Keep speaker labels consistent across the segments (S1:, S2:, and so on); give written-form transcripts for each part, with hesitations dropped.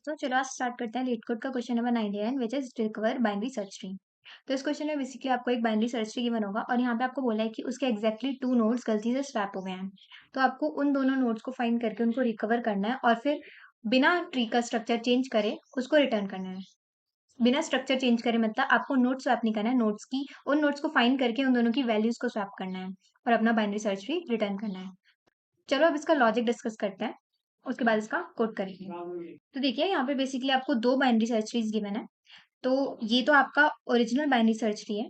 S1: दोस्तों, चलो आज स्टार्ट करते हैं LeetCode का question number 99 which is recover binary search tree. तो इस क्वेश्चन में बेसिकली आपको एक बाइनरी सर्च ट्री गिवन होगा और यहाँ पे आपको बोला है कि उसके एग्जैक्टली 2 नोड्स गलती से स्वैप हो गए हैं। तो आपको उन दोनों नोड्स को फाइंड करके उनको रिकवर करना है और फिर बिना ट्री का स्ट्रक्चर चेंज करे उसको रिटर्न करना है। बिना स्ट्रक्चर चेंज करे मतलब आपको नोट स्वैप नहीं करना है, नोट्स की उन नोट्स को फाइंड करके उन दोनों की वैल्यूज को स्वैप करना है और अपना बाइनरी सर्च ट्री रिटर्न करना है। चलो अब इसका लॉजिक डिस्कस करते हैं, उसके बाद इसका कोड करेंगे। तो देखिए यहाँ पे बेसिकली आपको दो बाइनरी सर्च ट्रीज गिवन है। तो ये तो आपका ओरिजिनल बाइनरी सर्च ट्री है।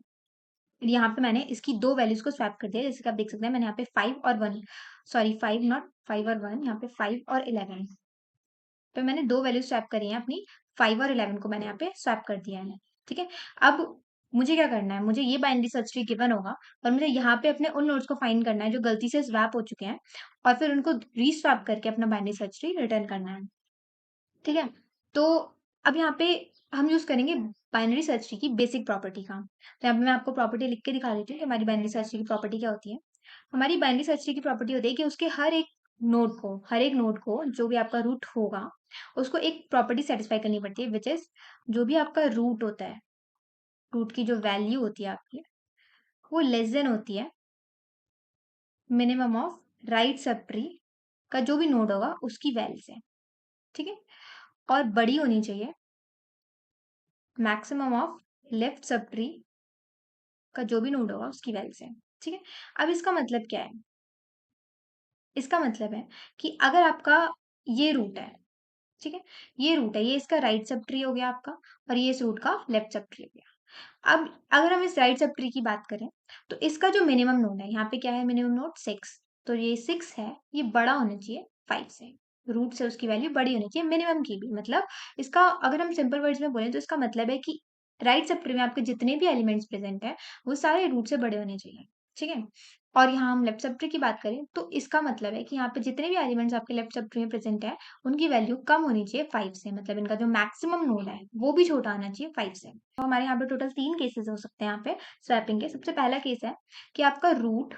S1: यहाँ पे मैंने इसकी दो वैल्यूज को स्वैप कर दिया, जैसे कि आप देख सकते हैं मैंने यहाँ पे 5 और 1, सॉरी 5 नॉट 5 और 1, यहाँ पे 5 और 11। तो मैंने दो वैल्यूज स्वैप करी हैं अपनी, 5 और 11 को मैंने यहाँ पे स्वैप कर दिया है। ठीक है, अब मुझे क्या करना है, मुझे ये बाइनरी सर्च ट्री गिवन होगा और मुझे यहाँ पे अपने उन नोड्स को फाइंड करना है जो गलती से स्वैप हो चुके हैं और फिर उनको रीस्वैप करके अपना बाइनरी सर्च ट्री रिटर्न करना है। ठीक है, तो अब यहाँ पे हम यूज करेंगे बाइनरी सर्च ट्री की बेसिक प्रॉपर्टी का। तो यहाँ पे मैं आपको प्रॉपर्टी लिख के दिखा देती हूँ कि हमारी बाइनरी सर्च ट्री की प्रॉपर्टी क्या होती है। हमारी बाइनरी सर्च ट्री की प्रॉपर्टी होती है कि उसके हर एक नोड को जो भी आपका रूट होगा उसको एक प्रॉपर्टी सेटिस्फाई करनी पड़ती है, विच इज जो भी आपका रूट होता है, रूट की जो वैल्यू होती है आपकी, वो लेस देन होती है minimum of right sub tree का जो भी नोड होगा उसकी वैल्यू से। ठीक है, और बड़ी होनी चाहिए maximum of left sub tree का जो भी नोड होगा उसकी वैल्यू से। ठीक है, अब इसका मतलब क्या है, इसका मतलब है कि अगर आपका ये रूट है, ठीक है, ये रूट है, ये इसका राइट सब ट्री हो गया आपका और ये इस रूट का लेफ्ट सब ट्री हो गया। अब अगर हम इस राइट सब ट्री की बात करें तो इसका जो मिनिमम नोड है, यहाँ पे क्या है मिनिमम नोड 6, तो ये 6 है, ये बड़ा होना चाहिए 5 से, रूट से उसकी वैल्यू बड़ी होनी चाहिए मिनिमम की भी। मतलब इसका अगर हम सिंपल वर्ड्स में बोलें तो इसका मतलब है कि राइट सब ट्री में आपके जितने भी एलिमेंट्स प्रेजेंट है वो सारे रूट से बड़े होने चाहिए। ठीक है, और यहाँ हम लेफ्ट सब ट्री की बात करें तो इसका मतलब है कि यहाँ पे जितने भी एलिमेंट्स आपके लेफ्ट सब ट्री में प्रेजेंट है उनकी वैल्यू कम होनी चाहिए 5 से, मतलब इनका जो मैक्सिमम नोड है वो भी छोटा आना चाहिए 5 से। तो हमारे यहाँ पे टोटल 3 केसेस हो सकते हैं यहाँ पे स्वैपिंग के। सबसे पहला केस है कि आपका रूट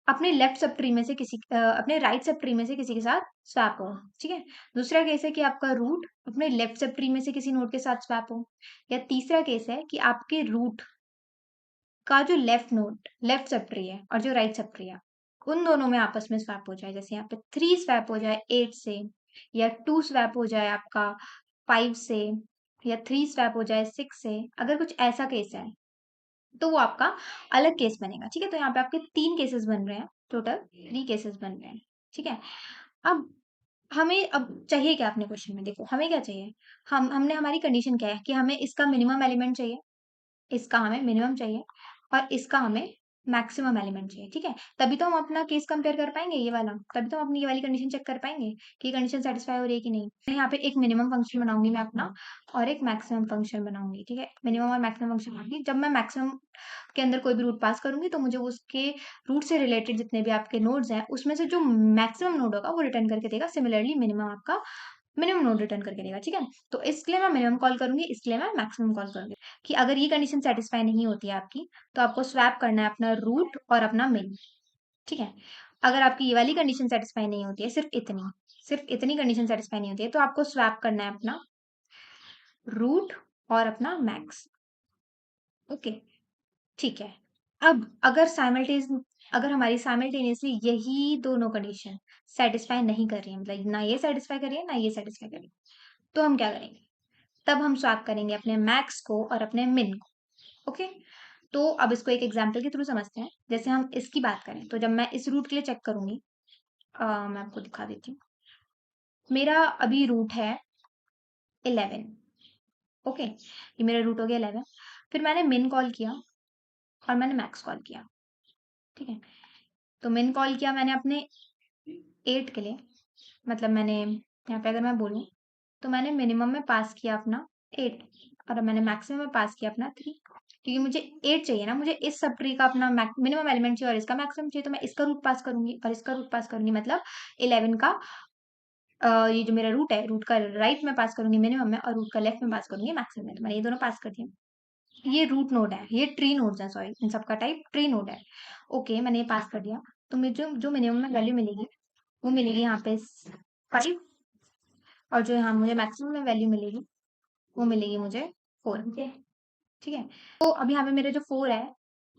S1: अपने लेफ्ट सब ट्री में से अपने राइट सब ट्री में से किसी के साथ स्वैप हो। ठीक है, दूसरा केस है कि आपका रूट अपने लेफ्ट सब ट्री में से किसी नोड के साथ स्वैप हो, या तीसरा केस है कि आपके रूट का जो लेफ्ट सब ट्री है और जो राइट सब ट्री है उन दोनों में आपस में स्वैप हो जाए। जैसे यहाँ पे 3 स्वैप हो जाए 8 से, या 2 स्वैप हो जाए आपका 5 से, या 3 स्वैप हो जाए 6 से। अगर कुछ ऐसा केस है तो वो आपका अलग केस बनेगा। ठीक है, तो यहाँ पे आपके 3 केसेस बन रहे हैं, टोटल 3 केसेस बन रहे हैं। ठीक है, अब हमें अब चाहिए क्या अपने क्वेश्चन में, देखो हमें क्या चाहिए, हमने हमारी कंडीशन क्या है कि हमें इसका मिनिमम एलिमेंट चाहिए, इसका हमें मिनिमम चाहिए और इसका हमें मैक्सिमम एलिमेंट चाहिए। ठीक है, तभी तो हम अपना केस कंपेयर कर पाएंगे, ये वाला, तभी तो हम अपनी ये वाली कंडीशन चेक कर पाएंगे कि कंडीशन सेटिस्फाई हो रही है कि नहीं। मैं यहाँ पे एक मिनिमम फंक्शन बनाऊंगी मैं अपना और एक मैक्सिमम फंक्शन बनाऊंगी। ठीक है, मिनिमम और मैक्सिमम फंक्शन बनाऊंगी। जब मैं मैक्सिमम के अंदर कोई भी रूट पास करूंगी तो मुझे उसके रूट से रिलेटेड जितने भी आपके नोड्स हैं उसमें से जो मैक्सिमम नोड होगा वो रिटर्न करके देगा। सिमिलरली मिनिमम आपका मिनिमम नोड रिटर्न करके देगा। ठीक है, तो इसके लिए मैं मिनिमम कॉल करूंगी, इसके लिए मैं मैक्सिमम कॉल करूंगी। कि अगर ये कंडीशन सेटिस्फाई नहीं होती है आपकी तो आपको स्वैप करना है अपना रूट और अपना मिन। ठीक है, अगर आपकी ये वाली कंडीशन सेटिस्फाई नहीं होती है, सिर्फ इतनी कंडीशन सेटिस्फाई नहीं होती है, तो आपको स्वैप करना है अपना रूट और अपना मैक्स। ओके, ठीक है, अब अगर हमारी साइमल्टेनियसली यही दोनों कंडीशन सेटिस्फाई नहीं कर रही है, मतलब ना ये सेटिस्फाई कर रही है ना ये सेटिस्फाई कर रही है, तो हम क्या करेंगे, तब हम स्वैप करेंगे अपने मैक्स को और अपने मिन को। ओके, तो अब इसको एक एग्जाम्पल के थ्रू समझते हैं। जैसे हम इसकी बात करें तो जब मैं इस रूट के लिए चेक करूंगी, मैं आपको दिखा देती हूँ। मेरा अभी रूट है 11। ओके, ये मेरा रूट हो गया 11। फिर मैंने मिन कॉल किया और मैंने मैक्स कॉल किया। ठीक है, तो मिन कॉल किया मैंने अपने 8 के लिए, मतलब मैंने यहाँ पे अगर मैं बोलूँ तो मैंने मिनिमम में पास किया अपना 8 और अब मैंने मैक्सिमम में पास किया अपना 3, क्योंकि मुझे 8 चाहिए ना, मुझे इस सब ट्री का अपना मिनिमम एलिमेंट चाहिए और इसका मैक्सिमम चाहिए, तो मैं इसका रूट पास करूंगी और इसका रूट पास करूंगी, मतलब 11 का ये जो मेरा रूट है, रूट का राइट में पास करूंगी मिनिमम में और रूट का लेफ्ट में पास करूंगी मैक्सिमम में। तो मैंने ये दोनों पास कर दिए। ये रूट नोड है, ये ट्री नोड्स है, सॉरी इन सबका टाइप ट्री नोड है। ओके, मैंने ये पास कर दिया, तो मुझे जो मिनिमम में वैल्यू मिलेगी वो मिलेगी यहाँ पे 5 और जो यहाँ मुझे मैक्सिमम वैल्यू मिलेगी वो मिलेगी मुझे 4। ठीक है, तो अब यहाँ पे मेरा जो 4 है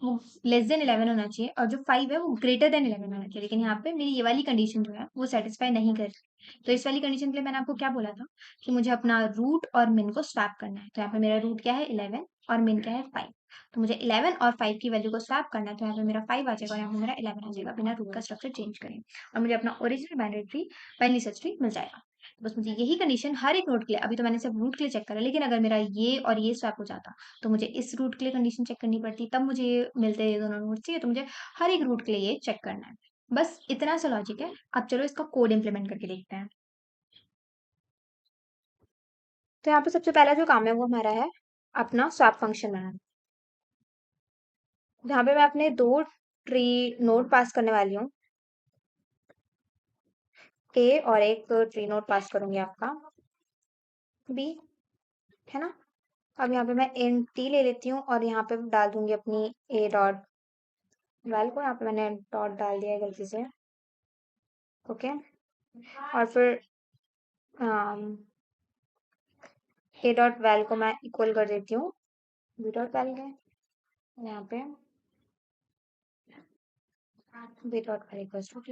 S1: वो लेस देन 11 होना चाहिए और जो 5 है वो ग्रेटर देन 11 होना चाहिए, लेकिन यहाँ पे मेरी ये वाली कंडीशन जो है वो सेटिस्फाई नहीं कर रही। तो इस वाली कंडीशन के लिए मैंने आपको क्या बोला था कि मुझे अपना रूट और मिन को स्वैप करना है। तो यहाँ पे मेरा रूट क्या है 11 और मिन क्या है 5। तो मुझे 11 और 5 की वैल्यू को स्वैप करना है, तो यहाँ पे मेरा 5 आ जाएगा और यहाँ पे मेरा 11 आ जाएगा बिना रूट का स्ट्रक्चर चेंज करें, और मुझे अपना original binary tree binary search tree मिल जाएगा। बस मुझे यही कंडीशन हर एक नोड के लिए, अभी तो मैंने सिर्फ रूट के लिए चेक करा, लेकिन अगर मेरा ये और ये स्वैप हो जाता तो मुझे इस रूट के लिए कंडीशन चेक करनी पड़ती, तब मुझे ये मिलते ये दोनों नोड्स। ठीक है, तो मुझे हर एक रूट के लिए ये चेक करना है। बस इतना सा लॉजिक है। अब चलो इसका कोड इंप्लीमेंट करके देखते हैं। तो यहाँ पे सबसे पहला जो काम है वो हमारा है अपना स्वैप फंक्शन बनाना, जहाँ पे मैं अपने 2 ट्री नोड पास करने वाली हूँ, ए और एक ट्री नोड पास करूंगी आपका बी, है ना। अब यहाँ पे मैं int t ले लेती हूँ और यहाँ पे डाल दूंगी अपनी a डॉट वैल को, यहाँ पे मैंने डॉट डाल दिया है गलती से। ओके, और फिर a डॉट वैल को मैं इक्वल कर देती हूँ b डॉट वैल के, यहाँ पे b dot val equals to t।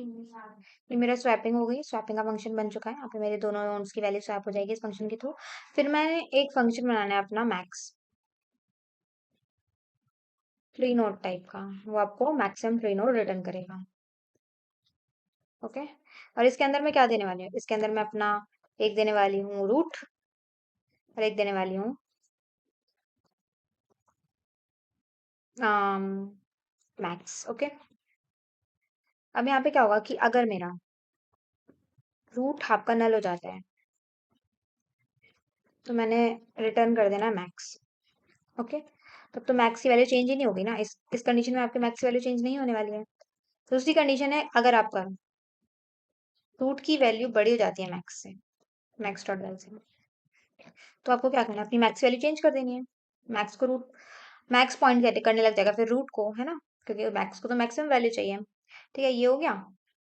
S1: ये मेरा स्वैपिंग हो गई, स्वैपिंग का फंक्शन बन चुका है। यहाँ पे मेरे दोनों नोड्स की वैल्यू स्वैप हो जाएगी इस फंक्शन के थ्रू। फिर मैंने एक फंक्शन बनाना है अपना मैक्स ट्री नोड टाइप का, वो आपको मैक्सिमम ट्री नोड रिटर्न करेगा। ओके, और इसके अंदर मैं क्या देने वाली हूँ, इसके अंदर मैं अपना एक देने वाली हूँ रूट और एक देने वाली हूँ मैक्स। ओके, अब यहाँ पे क्या होगा कि अगर मेरा रूट हाफ का नल हो जाता है तो मैंने रिटर्न कर देना मैक्स। ओके, तब तो मैक्स की वैल्यू चेंज ही नहीं होगी ना, इस कंडीशन में आपके मैक्स की वैल्यू चेंज नहीं होने वाली है। तो दूसरी कंडीशन है अगर आपका रूट की वैल्यू बड़ी हो जाती है मैक्स से, मैक्स डॉट वैल्यू से, तो आपको क्या करना है, अपनी मैक्स वैल्यू चेंज कर देनी है। मैक्स को रूट मैक्स पॉइंट कहते करने लग जाएगा फिर रूट को, है ना, क्योंकि मैक्स को तो मैक्सिमम वैल्यू चाहिए। ठीक है, ये हो गया।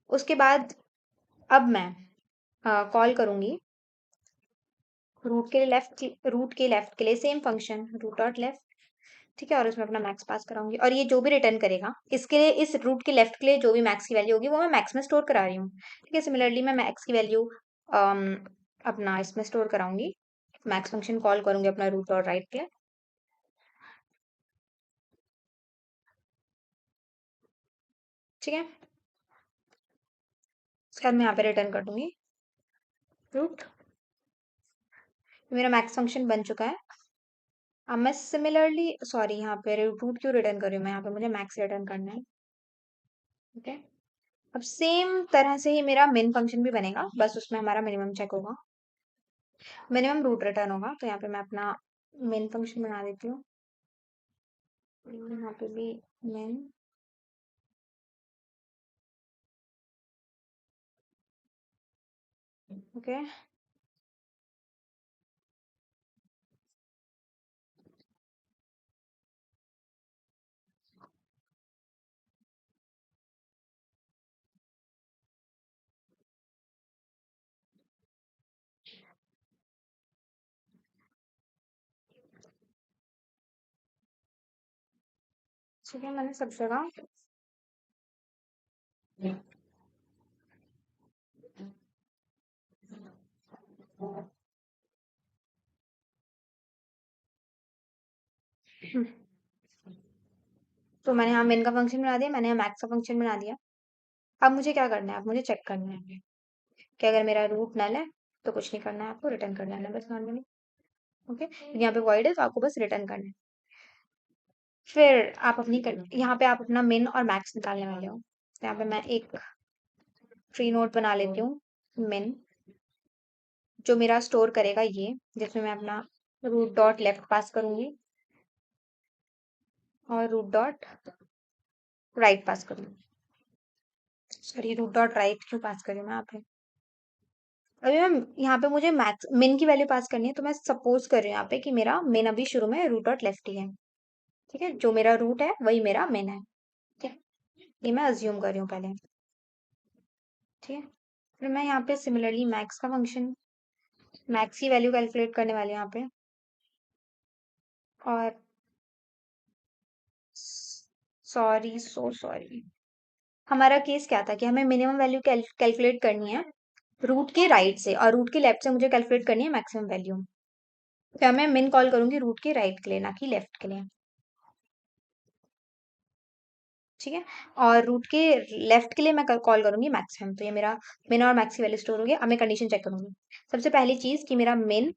S1: उसके बाद अब मैं कॉल करूंगी रूट के लेफ्ट के लिए same function root dot left. ठीक है, और उसमें अपना मैक्स पास कराऊंगी और ये जो भी रिटर्न करेगा इसके लिए, इस रूट के लेफ्ट के लिए जो भी मैक्स की वैल्यू होगी वो मैं मैक्स में स्टोर करा रही हूँ। ठीक है, सिमिलरली मैं मैक्स की वैल्यू अपना इसमें स्टोर कराऊंगी, मैक्स फंक्शन कॉल करूंगी अपना रूट और राइट के। ठीक है, उसके बाद मैं यहाँ पे रिटर्न कर दूंगी रूट। मेरा मैक्स फंक्शन बन चुका है। अब मैं सिमिलरली, सॉरी यहाँ पे रूट क्यों रिटर्न कर रही हूँ मैं, यहाँ पे मुझे मैक्स रिटर्न करना है। ओके, अब सेम तरह से ही मेरा मेन फंक्शन भी बनेगा, बस उसमें हमारा मिनिमम चेक होगा, मिनिमम रूट रिटर्न होगा। तो यहाँ पे मैं अपना मेन फंक्शन बना देती हूँ, यहाँ पे भी मेन। ओके, ठीक है, मैंने सब जगह तो मैंने यहाँ मेन का फंक्शन बना दिया, मैंने यहाँ मैक्स का फंक्शन बना दिया। अब मुझे क्या करना है, अब मुझे चेक करना है कि अगर मेरा रूट नल है तो कुछ नहीं करना है, आपको रिटर्न करना है बस नॉर्मली। ओके, यहाँ पे वॉइड है तो आपको बस रिटर्न करना है। फिर आप यहाँ पे आप अपना मिन और मैक्स निकालने वाले हो, तो यहाँ पे मैं एक ट्री नोट बना लेती हूँ मिन, जो मेरा स्टोर करेगा ये, जिसमें मैं अपना रूट डॉट लेफ्ट पास करूंगी और रूट डॉट राइट पास करूंगी। सॉरी, रूट डॉट राइट क्यों पास करी मैं यहाँ पे, अभी मैं यहाँ पे मुझे मैक्स मिन की वैल्यू पास करनी है, तो मैं सपोज कर रही हूँ यहाँ पे कि मेरा मिन अभी शुरू में रूट डॉट लेफ्ट ही है। ठीक है, जो मेरा रूट है वही मेरा मिन है। ठीक है, ये मैं अज्यूम कर रही हूँ पहले। ठीक है, फिर मैं यहाँ पे सिमिलरली मैक्स का फंक्शन मैक्स की वैल्यू कैलकुलेट करने वाले हैं यहाँ पे। और सॉरी, हमारा केस क्या था कि हमें मिनिमम वैल्यू कैलकुलेट करनी है रूट के राइट से, और रूट के लेफ्ट से मुझे कैलकुलेट करनी है मैक्सिमम वैल्यू। तो मैं मिन कॉल करूंगी रूट के राइट के लिए, ना कि लेफ्ट के लिए। ठीक है, और रूट के लेफ्ट के लिए मैं कॉल करूंगी मैक्सिमम। तो ये मेरा मिन और मैक्स की वैल्यू स्टोर हो गई। अब मैं कंडीशन चेक करूंगी। सबसे पहली चीज कि मेरा मिन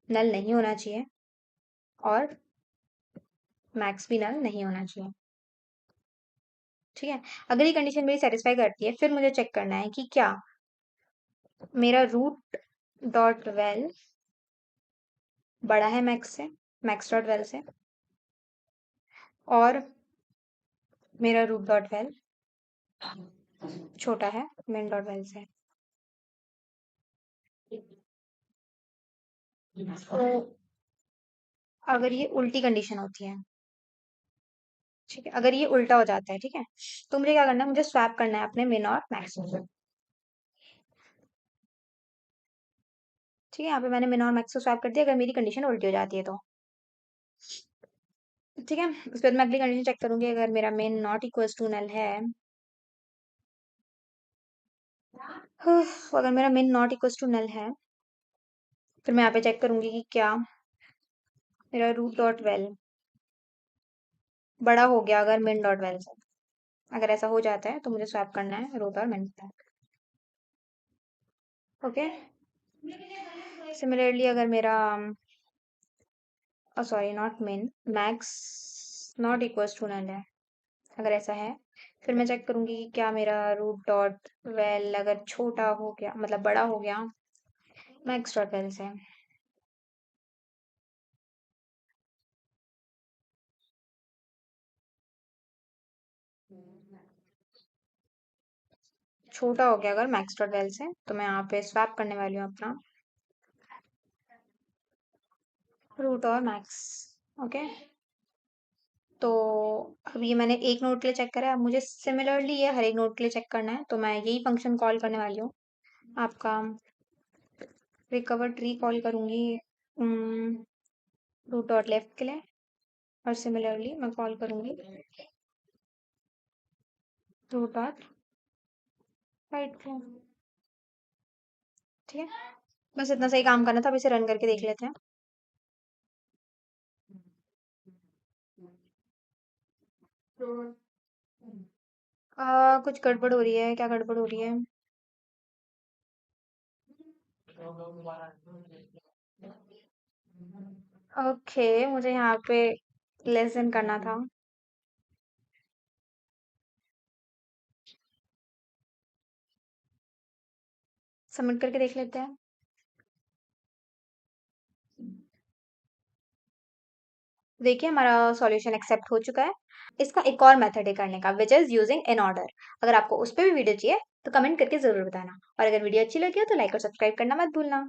S1: नल नहीं होना चाहिए और मैक्स भी नल नहीं होना चाहिए। ठीक है, अगर ये कंडीशन मेरी सेटिस्फाई करती है, फिर मुझे चेक करना है कि क्या मेरा रूट डॉट वेल बड़ा है मैक्स से, मैक्स डॉट वेल से, और मेरा रूट डॉट वेल छोटा है मिन डॉट वेल से। तो अगर ये उल्टी कंडीशन होती है, ठीक है, अगर ये उल्टा हो जाता है, ठीक है, तो मुझे क्या करना है, मुझे स्वैप करना है अपने मिन और मैक्स को। ठीक है, यहाँ पे मैंने मिन और मैक्स को स्वैप कर दिया अगर मेरी कंडीशन उल्टी हो जाती है तो। ठीक है, उसके बाद मैं अगली कंडीशन चेक करूंगी। अगर मेरा मिन नॉट इक्वल्स टू नल है, अगर मेरा मिन नॉट इक्वल्स टू नल है, फिर मैं यहाँ पे चेक करूंगी कि क्या मेरा रूट डॉट वेल बड़ा हो गया अगर मिन डॉट वेल से। अगर ऐसा हो जाता है तो मुझे स्वैप करना है रूट और मिन। ओके, सिमिलरली अगर मेरा sorry not min, max not equals to null है, अगर ऐसा है, फिर मैं चेक करूंगी कि क्या मेरा रूट डॉट वेल अगर छोटा हो गया, मतलब बड़ा हो गया मैक्स डॉट वेल से। छोटा हो गया अगर मैक्स डॉट वेल से, तो मैं यहाँ पे स्वैप करने वाली हूँ अपना रूट और मैक्स। ओके, तो अब ये मैंने एक नोड के लिए चेक करा है। अब मुझे सिमिलरली ये हर एक नोड के लिए चेक करना है, तो मैं यही फंक्शन कॉल करने वाली हूँ, आपका रिकवर ट्री कॉल करूंगी रूट डॉट लेफ्ट के लिए, और सिमिलरली मैं कॉल करूंगी रूट डॉट राइट के लिए। ठीक है, बस इतना सही काम करना था। अब इसे रन करके देख लेते हैं। कुछ गड़बड़ हो रही है, क्या गड़बड़ हो रही है? ओके, मुझे यहाँ पे लेसन करना था। सबमिट करके देख लेते हैं। देखिए, हमारा सॉल्यूशन एक्सेप्ट हो चुका है। इसका एक और मेथड है करने का, which is using in order. अगर आपको उस पर भी वीडियो चाहिए तो कमेंट करके जरूर बताना, और अगर वीडियो अच्छी लगी हो तो लाइक और सब्सक्राइब करना मत भूलना।